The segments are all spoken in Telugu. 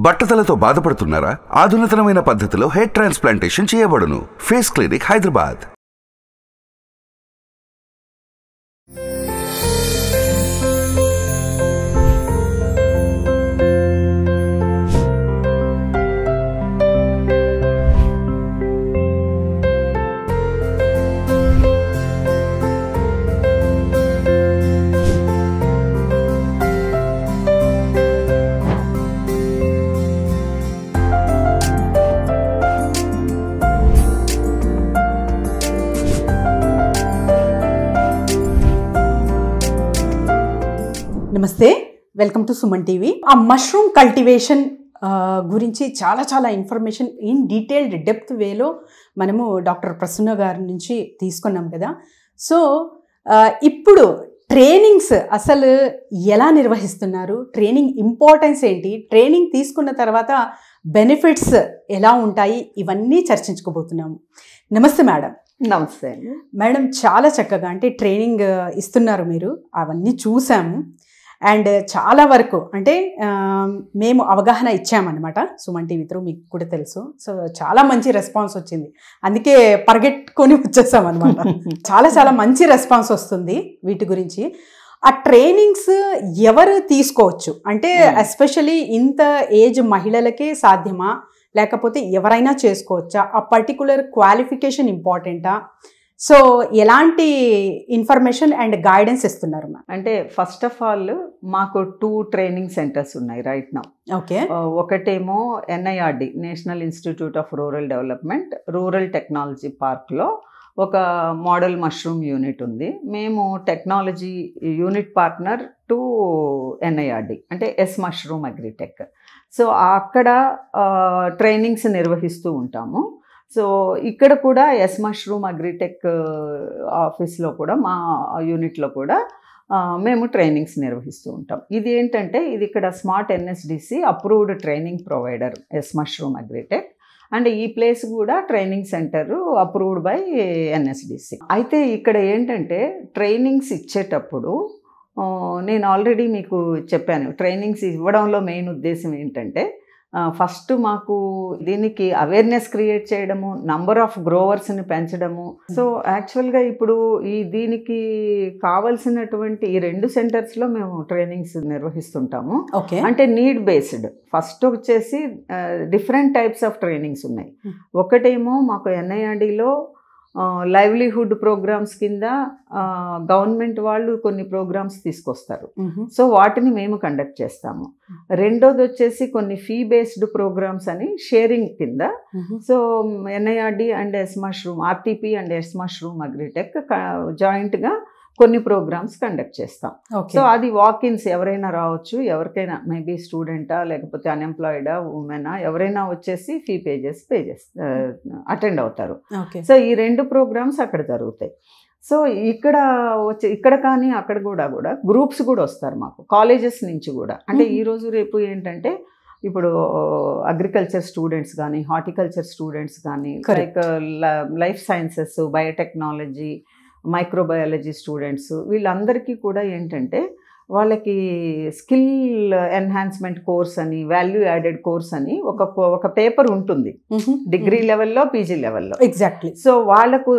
బట్టతలతో బాధపడుతున్నారా? ఆధునితనమైన పద్ధతిలో హెయిర్ ట్రాన్స్ప్లాంటేషన్ చేయబడును. Face clinic, Hyderabad. నమస్తే, వెల్కమ్ టు సుమన్ టీవీ. ఆ మష్రూమ్ కల్టివేషన్ గురించి చాలా ఇన్ఫర్మేషన్ ఇన్ డీటెయిల్డ్ డెప్త్ వేలో మనము డాక్టర్ ప్రసన్న గారి నుంచి తీసుకున్నాం కదా. సో ఇప్పుడు ట్రైనింగ్స్ అసలు ఎలా నిర్వహిస్తున్నారు, ట్రైనింగ్ ఇంపార్టెన్స్ ఏంటి, ట్రైనింగ్ తీసుకున్న తర్వాత బెనిఫిట్స్ ఎలా ఉంటాయి, ఇవన్నీ చర్చించుకోబోతున్నాము. నమస్తే మేడం. నమస్తే మేడం. చాలా చక్కగా అంటే ట్రైనింగ్ ఇస్తున్నారు మీరు, అవన్నీ చూసాము. అండ్ చాలా వరకు అంటే మేము అవగాహన ఇచ్చామన్నమాట సుమన్ టీవీ త్రూ, మీకు కూడా తెలుసు. సో చాలా మంచి రెస్పాన్స్ వచ్చింది, అందుకే పరిగెట్టుకొని వచ్చేసామన్నమాట. చాలా మంచి రెస్పాన్స్ వస్తుంది వీటి గురించి. ఆ ట్రైనింగ్స్ ఎవరు తీసుకోవచ్చు అంటే ఎస్పెషలీ ఇంత ఏజ్ మహిళలకే సాధ్యమా, లేకపోతే ఎవరైనా చేసుకోవచ్చా? ఆ పర్టికులర్ క్వాలిఫికేషన్ ఇంపార్టెంటా? సో ఎలాంటి ఇన్ఫర్మేషన్ అండ్ గైడెన్స్ ఇస్తున్నారు మ్యామ్? అంటే ఫస్ట్ ఆఫ్ ఆల్ మాకు 2 ట్రైనింగ్ సెంటర్స్ ఉన్నాయి రైట్ నౌ. ఓకే. ఒకటేమో NIRD, national institute of rural development, rural technology పార్క్లో ఒక మోడల్ మష్రూమ్ యూనిట్ ఉంది. మేము technology unit partner to NIRD, అంటే ఎస్ మష్రూమ్ అగ్రిటెక్. సో అక్కడ ట్రైనింగ్స్ నిర్వహిస్తూ ఉంటాము. సో ఇక్కడ కూడా ఎస్ మష్రూమ్ అగ్రిటెక్ ఆఫీస్లో కూడా, మా యూనిట్లో కూడా మేము ట్రైనింగ్స్ నిర్వహిస్తూ ఉంటాం. ఇది ఏంటంటే ఇది ఇక్కడ smart NSDC approved training provider is mushroom Agritech. And ఈ ప్లేస్ కూడా training centre approved by NSDC. అయితే ఇక్కడ ఏంటంటే ట్రైనింగ్స్ ఇచ్చేటప్పుడు నేను ఆల్రెడీ మీకు చెప్పాను, ట్రైనింగ్స్ ఇవ్వడంలో మెయిన్ ఉద్దేశం ఏంటంటే ఫస్ట్ మాకు దీనికి అవేర్నెస్ క్రియేట్ చేయడము, నంబర్ ఆఫ్ గ్రోవర్స్ని పెంచడము. సో యాక్చువల్గా ఇప్పుడు దీనికి కావలసినటువంటి ఈ 2 సెంటర్స్లో మేము ట్రైనింగ్స్ నిర్వహిస్తుంటాము. అంటే నీడ్ బేస్డ్. ఫస్ట్ వచ్చేసి డిఫరెంట్ టైప్స్ ఆఫ్ ట్రైనింగ్స్ ఉన్నాయి. ఒకటేమో మాకు NIRDలో లైవ్లీహుడ్ ప్రోగ్రామ్స్ కింద గవర్నమెంట్ వాళ్ళు కొన్ని ప్రోగ్రామ్స్ తీసుకొస్తారు. సో వాటిని మేము కండక్ట్ చేస్తాము. రెండోది వచ్చేసి కొన్ని ఫీ బేస్డ్ ప్రోగ్రామ్స్ అని షేరింగ్ కింద. So NIRD and S mushroom, RTP and S mushroom agritech జాయింట్గా కొన్ని ప్రోగ్రామ్స్ కండక్ట్ చేస్తాం. సో అది వాకిన్స్ ఎవరైనా రావచ్చు, ఎవరికైనా మేబీ స్టూడెంటా లేకపోతే అన్ఎంప్లాయిడా ఉమెనా ఎవరైనా వచ్చేసి ఫీ పే అటెండ్ అవుతారు. సో ఈ 2 ప్రోగ్రామ్స్ అక్కడ జరుగుతాయి. సో ఇక్కడ కానీ అక్కడ కూడా గ్రూప్స్ కూడా వస్తారు మాకు కాలేజెస్ నుంచి కూడా. అంటే ఈరోజు రేపు ఏంటంటే ఇప్పుడు అగ్రికల్చర్ స్టూడెంట్స్ కానీ, హార్టికల్చర్ స్టూడెంట్స్ కానీ, like life sciences, biotechnology, microbiology students, వీళ్ళందరికీ కూడా ఏంటంటే వాళ్ళకి స్కిల్ ఎన్హాన్స్మెంట్ కోర్స్ అని, వాల్యూ యాడెడ్ కోర్స్ అని ఒక పేపర్ ఉంటుంది డిగ్రీ లెవెల్లో, PG లెవెల్లో. ఎగ్జాక్ట్లీ. సో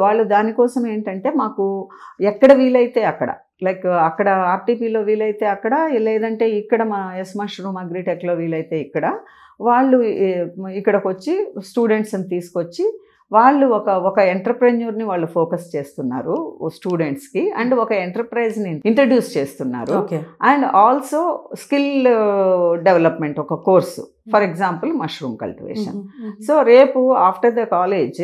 వాళ్ళు దానికోసం ఏంటంటే మాకు ఎక్కడ వీలైతే అక్కడ, లైక్ అక్కడ RTPలో వీలైతే అక్కడ, లేదంటే ఇక్కడ మా ఎస్ మష్రూమ్ అగ్రిటెక్లో వీలైతే ఇక్కడ, వాళ్ళు ఇక్కడికి వచ్చి స్టూడెంట్స్ని తీసుకొచ్చి వాళ్ళు ఒక ఎంటర్ప్రెన్యూర్ని వాళ్ళు ఫోకస్ చేస్తున్నారు స్టూడెంట్స్కి, అండ్ ఒక ఎంటర్ప్రైజ్ని ఇంట్రడ్యూస్ చేస్తున్నారు. అండ్ ఆల్సో స్కిల్ డెవలప్మెంట్ ఒక course, for example mushroom cultivation. So రేపు ఆఫ్టర్ ద కాలేజ్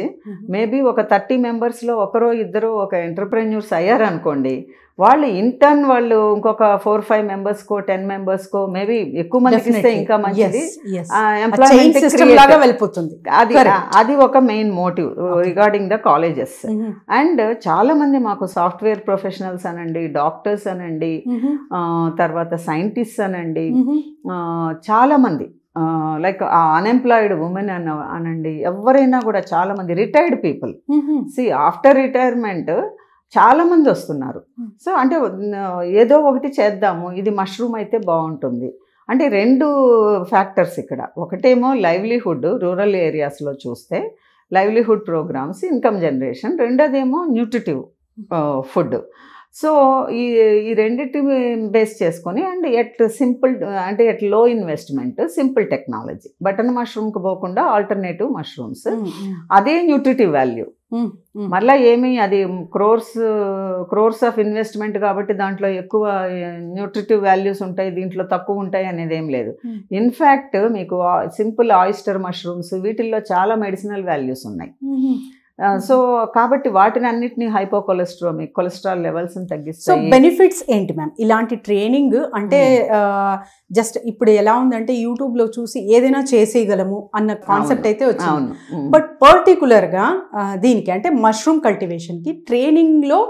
మేబీ ఒక 30 మెంబర్స్లో ఒకరో ఇద్దరు ఒక ఎంటర్ప్రెన్యూర్స్ అయ్యారనుకోండి, వాళ్ళు ఇంటర్న్ వాళ్ళు ఇంకొక 4-5 మెంబర్స్కో 10 మెంబర్స్కో మేబీ ఎక్కువ మందికి ఇస్తే ఇంకా మంచిది, ఎంప్లాయ్మెంట్ వెళ్ళిపోతుంది. అది ఒక main motive regarding the colleges. And చాలా మంది మాకు సాఫ్ట్వేర్ ప్రొఫెషనల్స్ అనండి, డాక్టర్స్ అనండి, తర్వాత సైంటిస్ట్ అనండి, చాలా మంది లైక్ అన్ఎంప్లాయిడ్ ఉమెన్ అనండి, ఎవరైనా కూడా చాలా మంది రిటైర్డ్ పీపుల్. ఆఫ్టర్ రిటైర్మెంట్ చాలా మంది వస్తున్నారు. సో అంటే ఏదో ఒకటి చేద్దాము, ఇది మష్రూమ్ అయితే బాగుంటుంది, అంటే 2 ఫ్యాక్టర్స్ ఇక్కడ. ఒకటేమో లైవ్లీహుడ్, రూరల్ ఏరియాస్లో చూస్తే లైవ్లీహుడ్ ప్రోగ్రామ్స్, ఇన్కమ్ జనరేషన్. రెండోదేమో న్యూట్రిటివ్ ఫుడ్. సో ఈ రెండింటి బేస్ చేసుకొని అండ్ ఎట్ సింపుల్ అంటే at low investment simple technology. Button మష్రూమ్కి పోకుండా ఆల్టర్నేటివ్ మష్రూమ్స్, అదే న్యూట్రిటివ్ వాల్యూ. మళ్ళీ ఏమి అది క్రోర్స్ ఆఫ్ ఇన్వెస్ట్మెంట్ కాబట్టి దాంట్లో ఎక్కువ న్యూట్రిటివ్ వాల్యూస్ ఉంటాయి, దీంట్లో తక్కువ ఉంటాయి అనేది ఏం లేదు. ఇన్ఫ్యాక్ట్ మీకు సింపుల్ ఆయిస్టర్ మష్రూమ్స్ వీటిల్లో చాలా మెడిసినల్ వాల్యూస్ ఉన్నాయి. సో కాబట్టి వాటిని అన్నిటినీ కొలెస్ట్రాల్ లెవెల్స్ తగ్గిస్తాయి. సో బెనిఫిట్స్ ఏంటి మ్యామ్ ఇలాంటి ట్రైనింగ్ అంటే? జస్ట్ ఇప్పుడు ఎలా ఉందంటే యూట్యూబ్లో చూసి ఏదైనా చేసేయగలము అన్న కాన్సెప్ట్ అయితే వచ్చింది. బట్ పర్టికులర్గా దీనికి అంటే మష్రూమ్ కల్టివేషన్కి ట్రైనింగ్లో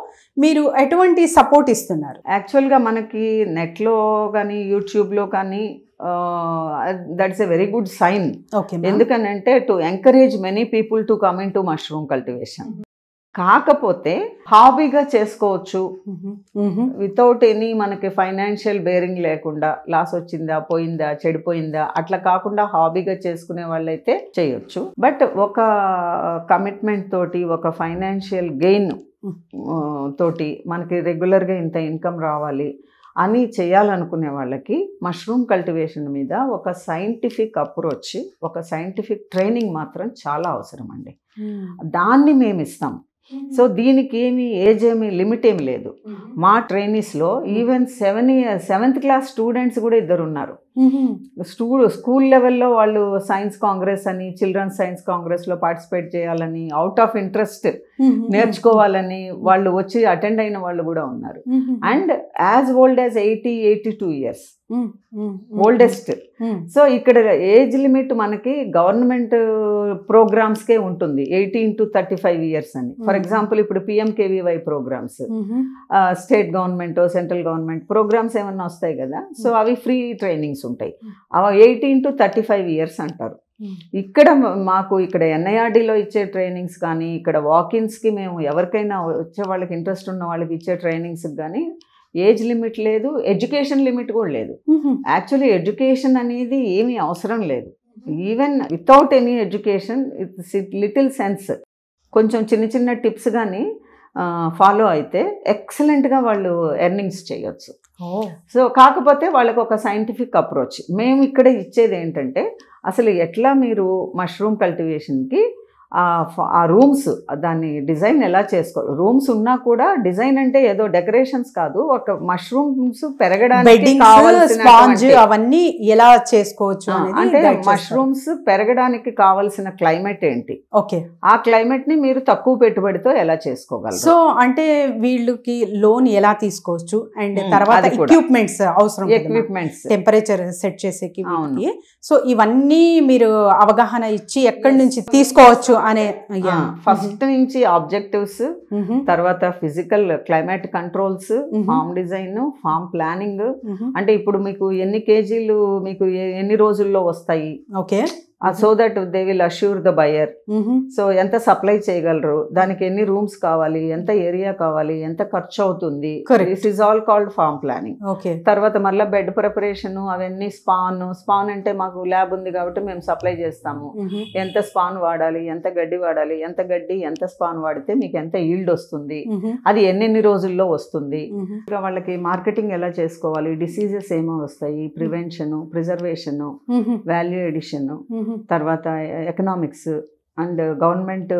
మీరు ఎటువంటి సపోర్ట్ ఇస్తున్నారు? యాక్చువల్గా మనకి నెట్లో కానీ యూట్యూబ్లో కానీ that's a very good sign. ఎందుకనంటే to encourage many people to come into mushroom cultivation. కాకపోతే హాబీగా చేసుకోవచ్చు వితౌట్ ఎనీ మనకి ఫైనాన్షియల్ బేరింగ్ లేకుండా, లాస్ వచ్చిందా, పోయిందా, చెడిపోయిందా అట్లా కాకుండా హాబీగా చేసుకునే వాళ్ళైతే చేయొచ్చు. బట్ ఒక కమిట్మెంట్ తోటి, ఒక ఫైనాన్షియల్ గెయిన్ తోటి మనకి రెగ్యులర్గా ఇంత ఇన్కమ్ రావాలి అని చేయాలనుకునే వాళ్ళకి మష్రూమ్ కల్టివేషన్ మీద ఒక సైంటిఫిక్ అప్రోచ్, ఒక సైంటిఫిక్ ట్రైనింగ్ మాత్రం చాలా అవసరం అండి. దాన్ని మేము ఇస్తాం. సో దీనికి ఏజ్ లిమిట్ ఏమి లేదు. మా ట్రైనీస్లో ఈవెన్ 7th క్లాస్ స్టూడెంట్స్ కూడా 2 ఉన్నారు. స్కూల్ లెవెల్లో వాళ్ళు సైన్స్ కాంగ్రెస్ అని, చిల్డ్రన్స్ సైన్స్ కాంగ్రెస్లో పార్టిసిపేట్ చేయాలని, అవుట్ ఆఫ్ ఇంట్రెస్ట్ నేర్చుకోవాలని వాళ్ళు వచ్చి అటెండ్ అయిన వాళ్ళు కూడా ఉన్నారు. And as old as 82 years oldest. So ఇక్కడ ఏజ్ లిమిట్ మనకి గవర్నమెంట్ ప్రోగ్రామ్స్కే ఉంటుంది, 18 to 35 years అని. ఫర్ ఎగ్జాంపుల్ ఇప్పుడు PMKVY programmes, state government, central government programmes ఏమన్నా వస్తాయి కదా, సో అవి ఫ్రీ ట్రైనింగ్స్ ఉంటాయి. అవి 18 to 35 years అంటారు. ఇక్కడ మాకు ఇక్కడ NIRDలో ఇచ్చే ట్రైనింగ్స్ కానీ, ఇక్కడ వాకిన్స్కి మేము ఎవరికైనా వచ్చే వాళ్ళకి ఇంట్రెస్ట్ ఉన్న వాళ్ళకి ఇచ్చే ట్రైనింగ్స్కి కానీ ఏజ్ లిమిట్ లేదు, ఎడ్యుకేషన్ లిమిట్ కూడా లేదు. యాక్చువల్లీ ఎడ్యుకేషన్ అనేది ఏమీ అవసరం లేదు. Even without any education it's little sense, కొంచెం చిన్న టిప్స్ కానీ ఫాలో అయితే ఎక్సలెంట్గా వాళ్ళు ఎర్నింగ్స్ చేయొచ్చు. సో కాకపోతే వాళ్ళకు ఒక సైంటిఫిక్ అప్రోచ్. మేము ఇక్కడ ఇచ్చేది ఏంటంటే అసలు ఎట్లా మీరు మష్రూమ్ కల్టివేషన్కి ఆ రూమ్స్ దాన్ని డిజైన్ ఎలా చేసుకోవాలి. రూమ్స్ ఉన్నా కూడా డిజైన్ అంటే ఏదో డెకరేషన్స్ కాదు, ఒక మష్రూమ్స్ పెరగడానికి అవన్నీ ఎలా చేసుకోవచ్చు అంటే మష్రూమ్స్ పెరగడానికి కావాల్సిన క్లైమేట్ ఏంటి, ఓకే, ఆ క్లైమేట్ ని మీరు తక్కువ పెట్టుబడితో ఎలా చేసుకోగలరు. సో అంటే వీళ్ళకి లోన్ ఎలా తీసుకోవచ్చు అండ్ తర్వాత ఎక్విప్మెంట్స్ అవసరం, ఎక్విప్మెంట్స్ టెంపరేచర్ సెట్ చేసేకి. సో ఇవన్నీ మీరు అవగాహన ఇచ్చి ఎక్కడి నుంచి తీసుకోవచ్చు అనే ఫస్ట్ నుంచి ఆబ్జెక్టివ్స్, తర్వాత physical climate controls, farm design, farm planning. అంటే ఇప్పుడు మీకు ఎన్ని కేజీలు మీకు ఎన్ని రోజుల్లో వస్తాయి, okay, so that they will assure the buyer. So ఎంత సప్లై చేయగలరు, దానికి ఎన్ని రూమ్స్ కావాలి, ఎంత ఏరియా కావాలి, ఎంత ఖర్చు అవుతుంది, this is all called farm planning. తర్వాత మళ్ళీ బెడ్ ప్రిపరేషన్ అవన్నీ, స్పాన్ అంటే మాకు ల్యాబ్ ఉంది కాబట్టి మేము సప్లై చేస్తాము. ఎంత స్పాన్ వాడాలి, ఎంత గడ్డి వాడాలి, ఎంత స్పాన్ వాడితే మీకు ఎంత ఈల్డ్ వస్తుంది, అది ఎన్నెన్ని రోజుల్లో వస్తుంది, వాళ్ళకి మార్కెటింగ్ ఎలా చేసుకోవాలి, డిసీజెస్ ఏమో వస్తాయి, ప్రివెన్షన్, ప్రిజర్వేషన్, వాల్యూ ఎడిషన్, తర్వాత ఎకనామిక్స్ అండ్ గవర్నమెంట్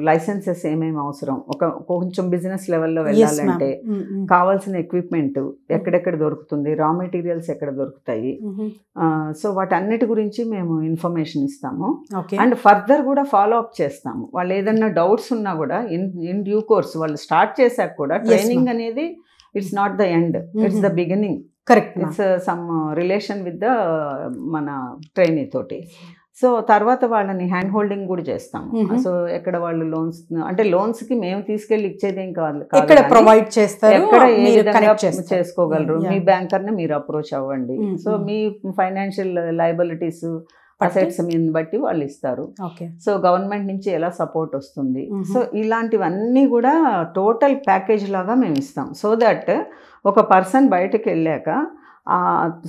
లైసెన్సెస్ ఏమేమి అవసరం, కొంచెం బిజినెస్ లెవెల్లో వెళ్ళాలంటే కావాల్సిన ఎక్విప్మెంట్ ఎక్కడెక్కడ దొరుకుతుంది, రా మెటీరియల్స్ ఎక్కడ దొరుకుతాయి. సో వాటన్నిటి గురించి మేము ఇన్ఫర్మేషన్ ఇస్తాము అండ్ ఫర్దర్ కూడా ఫాలో అప్ చేస్తాము. వాళ్ళు ఏదన్నా డౌట్స్ ఉన్నా కూడా ఇన్ డ్యూ కోర్స్ వాళ్ళు స్టార్ట్ చేశాక కూడా ట్రైనింగ్ అనేది it's not the end, it's the beginning. Correct, it's some relation with the మన ట్రైనీ తోటి. సో తర్వాత వాళ్ళని హ్యాండ్ హోల్డింగ్ కూడా చేస్తాము. సో ఎక్కడ వాళ్ళు లోన్స్ అంటే లోన్స్ కి మేము తీసుకెళ్లి ఇచ్చేది ఏం కాదు, ప్రొవైడ్ చేస్తారు, ఎక్కడ ఏ విధంగా చేసుకోగలరు, మీ బ్యాంకర్ ని మీరు అప్రోచ్ అవ్వండి. సో మీ ఫైనాన్షియల్ లయబిలిటీస్, అసెట్స్ మీద బట్టి వాళ్ళు ఇస్తారు. సో గవర్నమెంట్ నుంచి ఎలా సపోర్ట్ వస్తుంది, సో ఇలాంటివన్నీ కూడా టోటల్ ప్యాకేజ్ లాగా మేము ఇస్తాం. సో దట్ ఒక పర్సన్ బయటకు వెళ్ళాక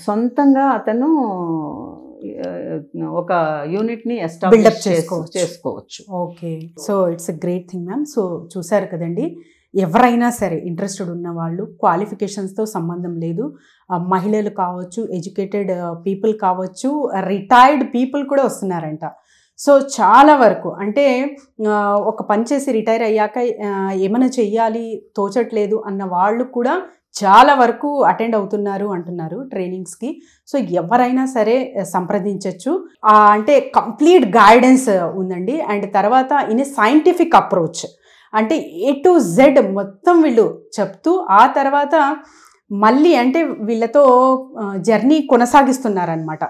సొంతంగా అతను ఒక యూనిట్ని Build ఎస్టాబ్లిష్ up చేసుకోవచ్చు. Okay, so it's a great thing ma'am. So చూసారు కదండి, ఎవరైనా సరే ఇంట్రెస్టెడ్ ఉన్న వాళ్ళు, క్వాలిఫికేషన్స్తో సంబంధం లేదు, మహిళలు కావచ్చు, ఎడ్యుకేటెడ్ పీపుల్ కావచ్చు, రిటైర్డ్ పీపుల్ కూడా వస్తున్నారంట. సో చాలా వరకు అంటే ఒక పని చేసి రిటైర్ అయ్యాక ఏమైనా చెయ్యాలి తోచట్లేదు అన్న వాళ్ళు కూడా చాలా వరకు అటెండ్ అవుతున్నారు అంటున్నారు ట్రైనింగ్స్కి. సో ఎవరైనా సరే సంప్రదించవచ్చు. అంటే కంప్లీట్ గైడెన్స్ ఉందండి. అండ్ తర్వాత ఇన్ ఏ సైంటిఫిక్ అప్రోచ్, అంటే A to Z మొత్తం వీళ్ళు చెప్తూ ఆ తర్వాత మళ్ళీ అంటే వీళ్ళతో జర్నీ కొనసాగిస్తున్నారనమాట.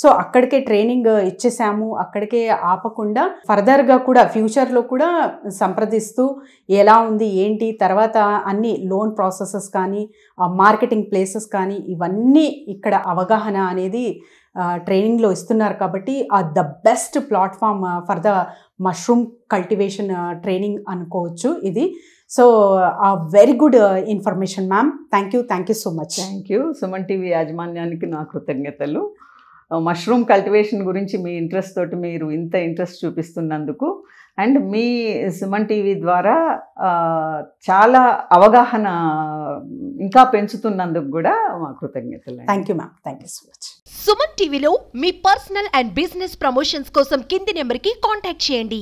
సో అక్కడికే ట్రైనింగ్ ఇచ్చేసాము, అక్కడికే ఆపకుండా ఫర్దర్గా కూడా ఫ్యూచర్లో కూడా సంప్రదిస్తూ ఎలా ఉంది ఏంటి, తర్వాత అన్ని లోన్ ప్రాసెసెస్ కానీ, మార్కెటింగ్ ప్లేసెస్ కానీ, ఇవన్నీ ఇక్కడ అవగాహన అనేది ట్రైనింగ్లో ఇస్తున్నారు. కాబట్టి the best platform for the mushroom cultivation training అనుకోవచ్చు ఇది. So very good information ma'am. Thank you so much. Thank you. Suman TV యాజమాన్యానికి నా కృతజ్ఞతలు. మష్రూమ్ కల్టివేషన్ గురించి మీ ఇంట్రెస్ట్ తోటి మీరు ఇంత ఇంట్రెస్ట్ చూపిస్తున్నందుకు, అండ్ మీ సుమన్ టీవీ ద్వారా చాలా అవగాహన ఇంకా పెంచుతున్నందుకు కూడా మా కృతజ్ఞతలు. Thank you ma'am. Thank you so much. Suman టీవీలో మీ పర్సనల్ అండ్ బిజినెస్ ప్రమోషన్స్ కోసం కింది నెంబర్కి కాంటాక్ట్ చేయండి.